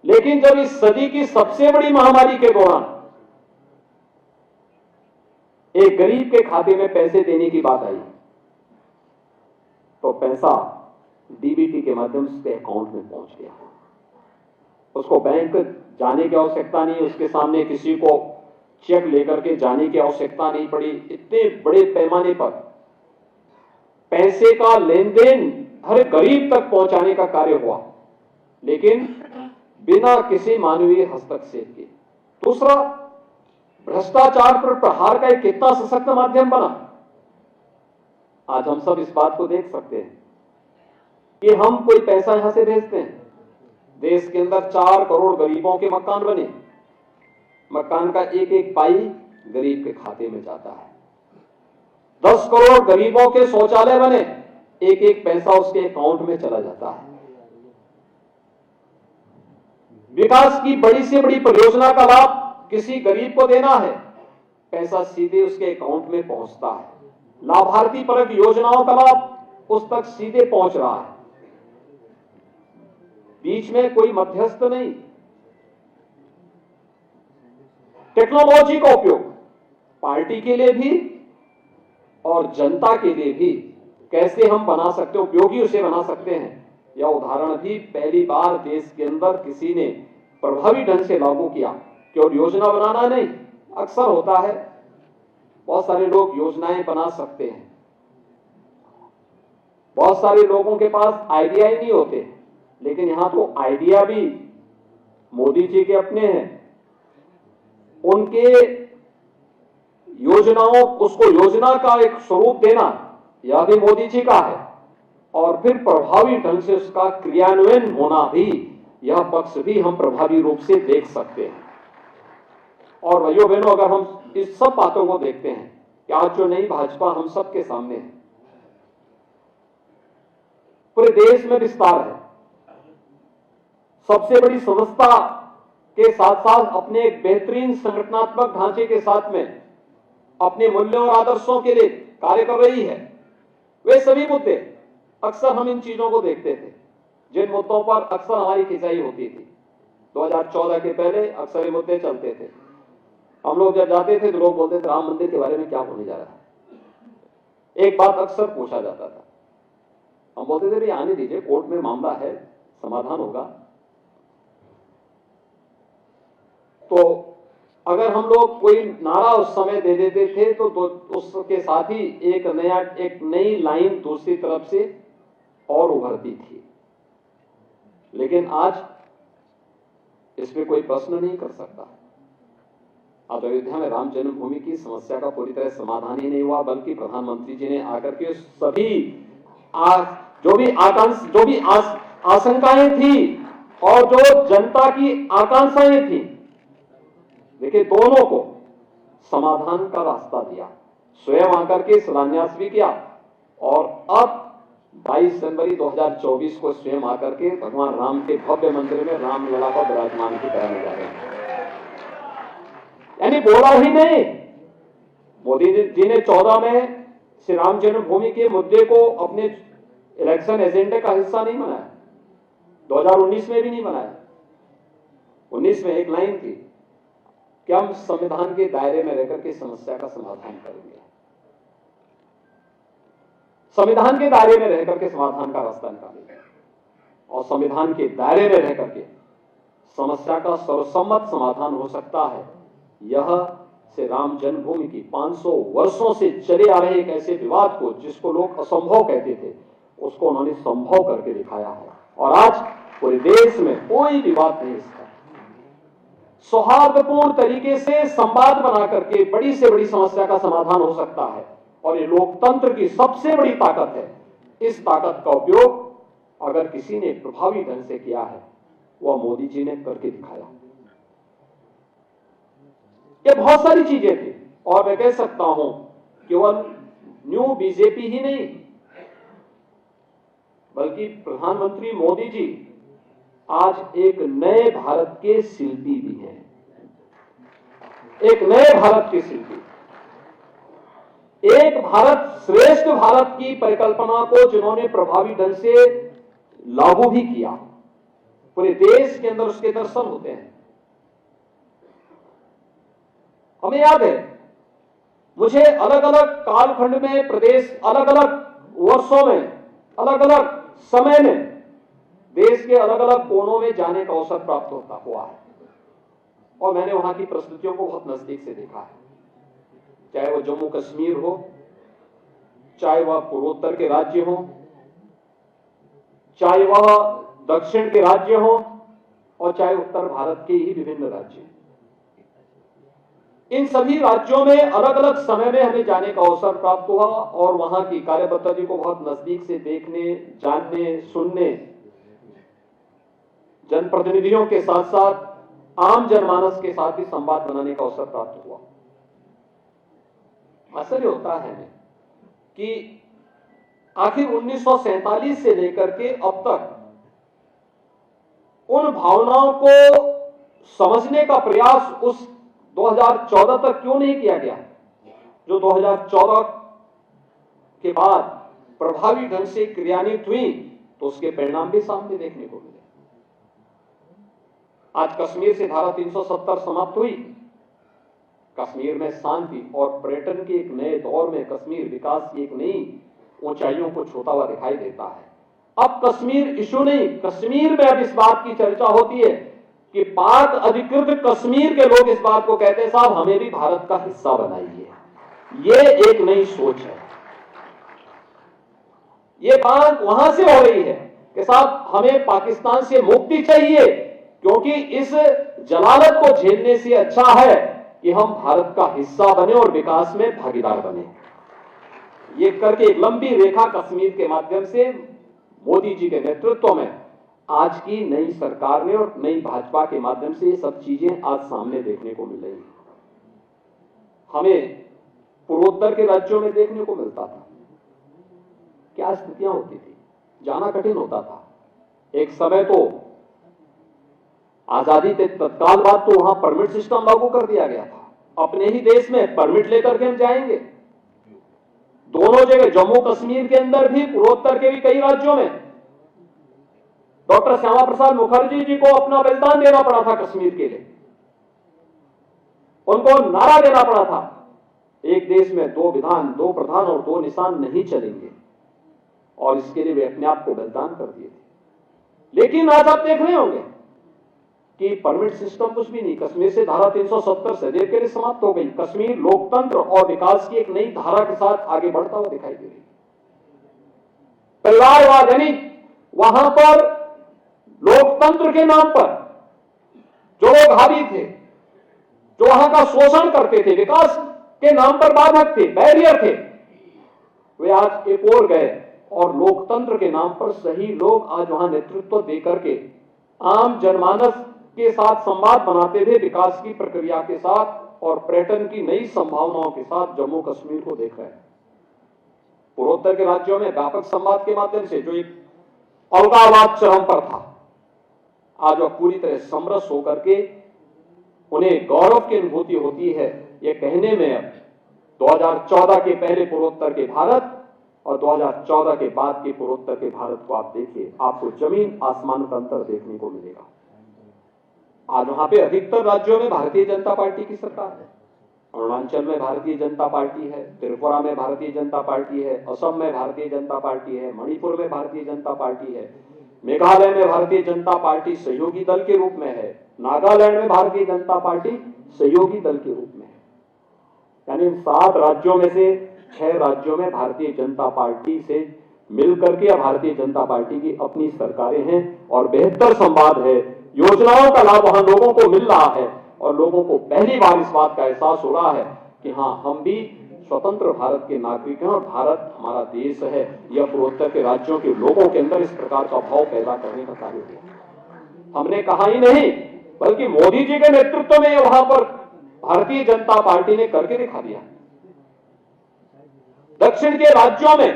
लेकिन जब इस सदी की सबसे बड़ी महामारी के दौरान एक गरीब के खाते में पैसे देने की बात आई तो पैसा डीबीटी के माध्यम से उसके अकाउंट में पहुंच गया। उसको बैंक जाने की आवश्यकता नहीं, उसके सामने किसी को चेक लेकर के जाने की आवश्यकता नहीं पड़ी। इतने बड़े पैमाने पर पैसे का लेन देन हर गरीब तक पहुंचाने का कार्य हुआ, लेकिन बिना किसी मानवीय हस्तक्षेप के। दूसरा, भ्रष्टाचार पर प्रहार का एक कितना सशक्त माध्यम बना। आज हम सब इस बात को देख सकते हैं कि हम कोई पैसा यहां से भेजते हैं, देश के अंदर 4 करोड़ गरीबों के मकान बने, मकान का एक एक पाई गरीब के खाते में जाता है। 10 करोड़ गरीबों के शौचालय बने, एक एक पैसा उसके अकाउंट में चला जाता है। विकास की बड़ी से बड़ी परियोजना का लाभ किसी गरीब को देना है, पैसा सीधे उसके अकाउंट में पहुंचता है। लाभार्थी परक योजनाओं का लाभ उस तक सीधे पहुंच रहा है, बीच में कोई मध्यस्थ नहीं। टेक्नोलॉजी का उपयोग पार्टी के लिए भी और जनता के लिए भी कैसे हम बना सकते हैं, उपयोगी उसे बना सकते हैं, यह उदाहरण भी पहली बार देश के अंदर किसी ने प्रभावी ढंग से लागू किया। केवल योजना बनाना नहीं, अक्सर होता है बहुत सारे लोग योजनाएं बना सकते हैं, बहुत सारे लोगों के पास आइडिया ही नहीं होते, लेकिन यहां तो आइडिया भी मोदी जी के अपने हैं। उनके योजनाओं, उसको योजना का एक स्वरूप देना, यह भी मोदी जी का है, और फिर प्रभावी ढंग से उसका क्रियान्वयन होना भी, यह पक्ष भी हम प्रभावी रूप से देख सकते हैं। और भाइयों बहनों, अगर हम इस सब बातों को देखते हैं कि आज जो नई भाजपा हम सबके सामने है, पूरे देश में विस्तार है, सबसे बड़ी संस्था के साथ साथ अपने एक बेहतरीन संगठनात्मक ढांचे के साथ में अपने मूल्यों और आदर्शों के लिए कार्य कर रही है। वे सभी मुद्दे, अक्सर हम इन चीजों को देखते थे जिन मुद्दों पर अक्सर हमारी खिंचाई होती थी। 2014 के पहले अक्सर ये मुद्दे चलते थे। हम लोग जब जाते थे तो लोग बोलते थे राम मंदिर के बारे में क्या होने जा रहा है। एक बात अक्सर पूछा जाता था, हम बोलते थे भाई आने दीजिए, कोर्ट में मामला है, समाधान होगा। तो अगर हम लोग कोई नारा उस समय दे देते थे तो उसके साथ ही एक नई लाइन दूसरी तरफ से और उभरती थी। लेकिन आज इसमें कोई प्रश्न नहीं कर सकता। आज अयोध्या में राम जन्मभूमि की समस्या का पूरी तरह समाधान ही नहीं हुआ, बल्कि प्रधानमंत्री जी ने आकर के सभी जो भी आशंकाएं थी और जो जनता की आकांक्षाएं थी, देखिए दोनों को समाधान का रास्ता दिया, स्वयं आकर के शिलान्यास भी किया, और अब 22 जनवरी 2024 को स्वयं आकर के भगवान राम के भव्य मंदिर में रामलला को विराजमान भी कराने जा रहे हैं। यानी बोला ही नहीं, मोदी जी ने 14 में श्री राम जन्मभूमि के मुद्दे को अपने इलेक्शन एजेंडे का हिस्सा नहीं बनाया, 2019 में भी नहीं बनाया। 19 में एक लाइन थी कि हम संविधान के दायरे में रहकर के समस्या का समाधान करेंगे, संविधान के दायरे में रहकर के समाधान का रास्ता निकालेंगे, और संविधान के दायरे में रहकर के समस्या का सर्वसम्मत समाधान हो सकता है। यह से राम जन्मभूमि की 500 वर्षों से चले आ रहे एक ऐसे विवाद को, जिसको लोग असंभव कहते थे, उसको उन्होंने संभव करके दिखाया है। और आज पूरे देश में कोई विवाद नहीं, इसका सौहार्दपूर्ण तरीके से संवाद बना करके बड़ी से बड़ी समस्या का समाधान हो सकता है। और ये लोकतंत्र की सबसे बड़ी ताकत है। इस ताकत का उपयोग अगर किसी ने प्रभावी ढंग से किया है, वह मोदी जी ने करके दिखाया। ये बहुत सारी चीजें थी, और मैं कह सकता हूं केवल न्यू बीजेपी ही नहीं, बल्कि प्रधानमंत्री मोदी जी आज एक नए भारत के शिल्पी भी हैं, एक नए भारत के शिल्पी। एक भारत श्रेष्ठ भारत की परिकल्पना को जिन्होंने प्रभावी ढंग से लागू भी किया, पूरे देश के अंदर उसके दर्शन होते हैं। हमें याद है, मुझे अलग अलग कालखंड में प्रदेश, अलग अलग वर्षों में, अलग अलग समय में देश के अलग अलग कोनों में जाने का अवसर प्राप्त होता हुआ है और मैंने वहां की परिस्थितियों को बहुत नजदीक से देखा है। चाहे वो जम्मू कश्मीर हो, चाहे वह पूर्वोत्तर के राज्य हो, चाहे वह दक्षिण के राज्य हो और चाहे उत्तर भारत के ही विभिन्न राज्य। इन सभी राज्यों में अलग अलग समय में हमें जाने का अवसर प्राप्त हुआ और वहां की कार्यपद्धति को बहुत नजदीक से देखने, जानने, सुनने, जनप्रतिनिधियों के साथ साथ आम जनमानस के साथ भी संवाद बनाने का अवसर प्राप्त हुआ। आश्चर्य होता है कि आखिर 1947 से लेकर के अब तक उन भावनाओं को समझने का प्रयास उस 2014 तक क्यों नहीं किया गया, जो 2014 के बाद प्रभावी ढंग से क्रियान्वित हुई तो उसके परिणाम भी सामने देखने को मिले। आज कश्मीर से धारा 370 समाप्त हुई, कश्मीर में शांति और पर्यटन के एक नए दौर में कश्मीर विकास की एक नई ऊंचाइयों को छूता हुआ दिखाई देता है। अब कश्मीर इशू नहीं, कश्मीर में अब इस बात की चर्चा होती है कि पाक अधिकृत कश्मीर के लोग इस बात को कहते हैं, साहब हमें भी भारत का हिस्सा बनाइए। ये एक नई सोच है। ये बात वहां से हो रही है कि साहब हमें पाकिस्तान से मुक्ति चाहिए, क्योंकि इस जलालत को झेलने से अच्छा है कि हम भारत का हिस्सा बने और विकास में भागीदार बने। ये करके एक लंबी रेखा कश्मीर के माध्यम से मोदी जी के नेतृत्व में आज की नई सरकार ने और नई भाजपा के माध्यम से ये सब चीजें आज सामने देखने को मिल रही हैं। हमें पूर्वोत्तर के राज्यों में देखने को मिलता था क्या स्थितियां होती थी, जाना कठिन होता था। एक समय तो आजादी के तत्काल बाद तो वहां परमिट सिस्टम लागू कर दिया गया था। अपने ही देश में परमिट लेकर के हम जाएंगे। दोनों जगह, जम्मू कश्मीर के अंदर भी, पूर्वोत्तर के भी कई राज्यों में डॉक्टर श्यामा प्रसाद मुखर्जी जी को अपना बलिदान देना पड़ा था कश्मीर के लिए। उनको नारा देना पड़ा था, एक देश में दो विधान, दो प्रधान और दो निशान नहीं चलेंगे, और इसके लिए वे अपने आप को बलिदान कर दिए थे। लेकिन आज आप देख रहे होंगे कि परमिट सिस्टम कुछ भी नहीं, कश्मीर से धारा 370 सदैव के लिए समाप्त हो गई। कश्मीर लोकतंत्र और विकास की एक नई धारा के साथ आगे बढ़ता हुआ दिखाई दे रही है। परिवारवाद, यानी वहां पर लोकतंत्र के नाम पर जो लोग हावी थे, जो वहां का शोषण करते थे, विकास के नाम पर बाधक थे, बैरियर थे, वे आज एक और गए और लोकतंत्र के नाम पर सही लोग आज वहां नेतृत्व देकर के आम जनमानस के साथ संवाद बनाते हुए विकास की प्रक्रिया के साथ और पर्यटन की नई संभावनाओं के साथ जम्मू कश्मीर को देख रहे हैं। पूर्वोत्तर के राज्यों में व्यापक संवाद के माध्यम से जो एक अलगाववाद चरम पर था, आज वह पूरी तरह समरस होकर के उन्हें गौरव की अनुभूति होती है ये कहने में, अब 2014 के पहले पूर्वोत्तर के भारत और 2014 के बाद के पूर्वोत्तर के भारत को आप देखिए, आपको जमीन आसमान का अंतर देखने को मिलेगा। आज वहां पे अधिकतर राज्यों में भारतीय जनता पार्टी की सरकार है। अरुणाचल में भारतीय जनता पार्टी है, त्रिपुरा में भारतीय जनता पार्टी है, असम में भारतीय जनता पार्टी है, मणिपुर में भारतीय जनता पार्टी है, मेघालय में भारतीय जनता पार्टी सहयोगी दल के रूप में है, नागालैंड में भारतीय जनता पार्टी सहयोगी दल के रूप में है। यानी इन 7 राज्यों में से 6 राज्यों में भारतीय जनता पार्टी से मिलकर के भारतीय जनता पार्टी की अपनी सरकारें हैं और बेहतर संवाद है। योजनाओं का लाभ वहां लोगों को मिल रहा है और लोगों को पहली बार इस बात का एहसास हो रहा है कि हाँ, हम भी स्वतंत्र भारत के नागरिक हैं और भारत हमारा देश है। यह पूर्वोत्तर के राज्यों के लोगों के अंदर इस प्रकार का भाव पैदा करने का कार्य किया। हमने कहा ही नहीं, बल्कि मोदी जी के नेतृत्व में वहां पर भारतीय जनता पार्टी ने करके दिखा दिया। दक्षिण के राज्यों में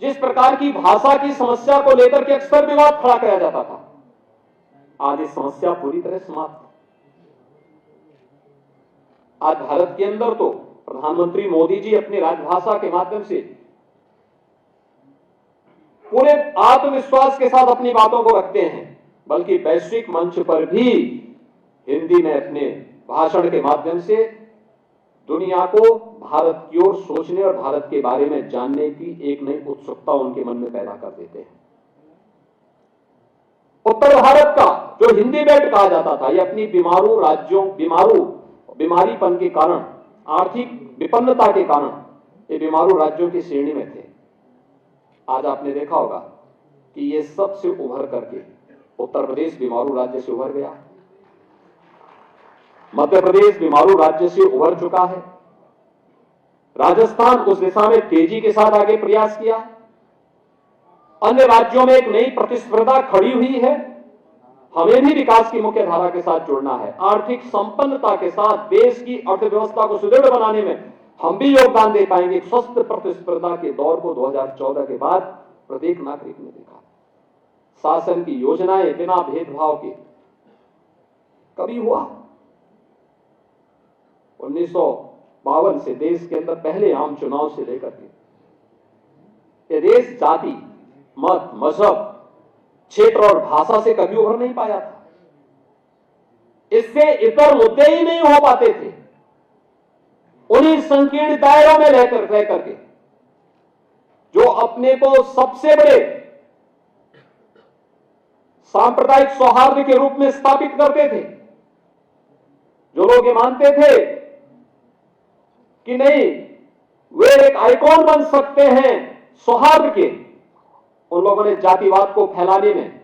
जिस प्रकार की भाषा की समस्या को लेकर के अक्सर विवाद खड़ा किया जाता था, आज इस समस्या पूरी तरह समाप्त। आज भारत के अंदर तो प्रधानमंत्री मोदी जी अपनी राजभाषा के माध्यम से पूरे आत्मविश्वास के साथ अपनी बातों को रखते हैं। बल्कि वैश्विक मंच पर भी हिंदी में अपने भाषण के माध्यम से दुनिया को भारत की ओर सोचने और भारत के बारे में जानने की एक नई उत्सुकता उनके मन में पैदा कर देते हैं। उत्तर भारत का जो हिंदी बेल्ट कहा जाता था, ये अपनी बीमारीपन के कारण, आर्थिक विपन्नता के कारण ये बीमारू राज्यों की श्रेणी में थे। आज आपने देखा होगा कि ये सबसे उभर करके उत्तर प्रदेश बीमारू राज्य से उभर गया, मध्य प्रदेश बीमारू राज्य से उभर चुका है, राजस्थान उस दिशा में तेजी के साथ आगे प्रयास किया, अन्य राज्यों में एक नई प्रतिस्पर्धा खड़ी हुई है। हमें भी विकास की मुख्य धारा के साथ जुड़ना है। आर्थिक संपन्नता के साथ देश की अर्थव्यवस्था को सुदृढ़ बनाने में हम भी योगदान दे पाएंगे। एक स्वस्थ प्रतिस्पर्धा के दौर को 2014 के बाद प्रत्येक नागरिक ने देखा। शासन की योजनाएं बिना भेदभाव के कभी हुआ? 1952 से देश के अंदर पहले आम चुनाव से लेकर के ये देश जाति, मत, मजहब, क्षेत्र और भाषा से कभी उभर नहीं पाया था। इससे इतर मुद्दे ही नहीं हो पाते थे। उन्हीं संकीर्ण दायरों में रहकर के जो अपने को सबसे बड़े सांप्रदायिक सौहार्द के रूप में स्थापित करते थे, जो लोग ये मानते थे कि नहीं वे एक आइकॉन बन सकते हैं सौहार्द के, उन लोगों ने जातिवाद को फैलाने में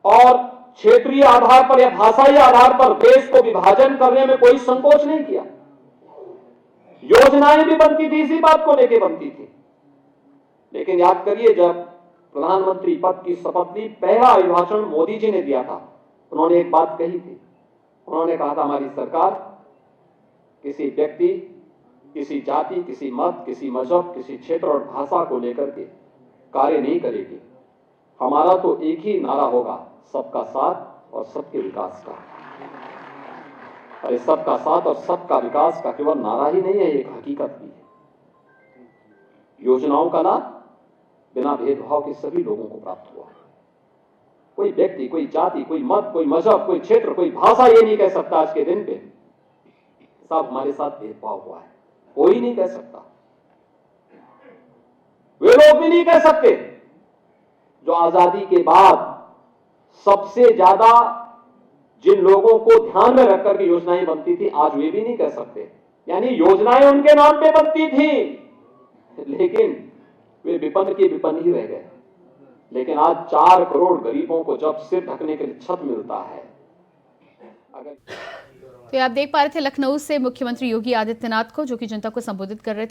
और क्षेत्रीय आधार पर या भाषाई आधार पर देश को विभाजन करने में कोई संकोच नहीं किया। योजनाएं भी बनती थी, इसी बात को लेकर बनती थी। लेकिन याद करिए, जब प्रधानमंत्री पद की शपथ ली, पहला अभिभाषण मोदी जी ने दिया था, उन्होंने एक बात कही थी। उन्होंने कहा था, हमारी सरकार किसी व्यक्ति, किसी जाति, किसी मत, किसी मजहब, किसी क्षेत्र और भाषा को लेकर के कार्य नहीं करेगी। हमारा तो एक ही नारा होगा, सबका साथ और सबके विकास का। अरे सबका साथ और सबका विकास का केवल नारा ही नहीं है, एक हकीकत भी है। योजनाओं का लाभ बिना भेदभाव के सभी लोगों को प्राप्त हुआ। कोई व्यक्ति, कोई जाति, कोई मत, कोई मजहब, कोई क्षेत्र, कोई भाषा ये नहीं कह सकता आज के दिन पे सब हमारे साथ भेदभाव हुआ है। कोई नहीं कह सकता। वे लोग भी नहीं कह सकते जो आजादी के बाद सबसे ज्यादा जिन लोगों को ध्यान में रखकर के योजनाएं बनती थी, आज वे भी नहीं कह सकते। यानी योजनाएं उनके नाम पे बनती थी, लेकिन वे विपन्न के विपन्न ही रह गए। लेकिन आज 4 करोड़ गरीबों को जब सिर ढकने के लिए छत मिलता है। तो आप देख पा रहे थे लखनऊ से मुख्यमंत्री योगी आदित्यनाथ को, जो कि जनता को संबोधित कर रहे थे।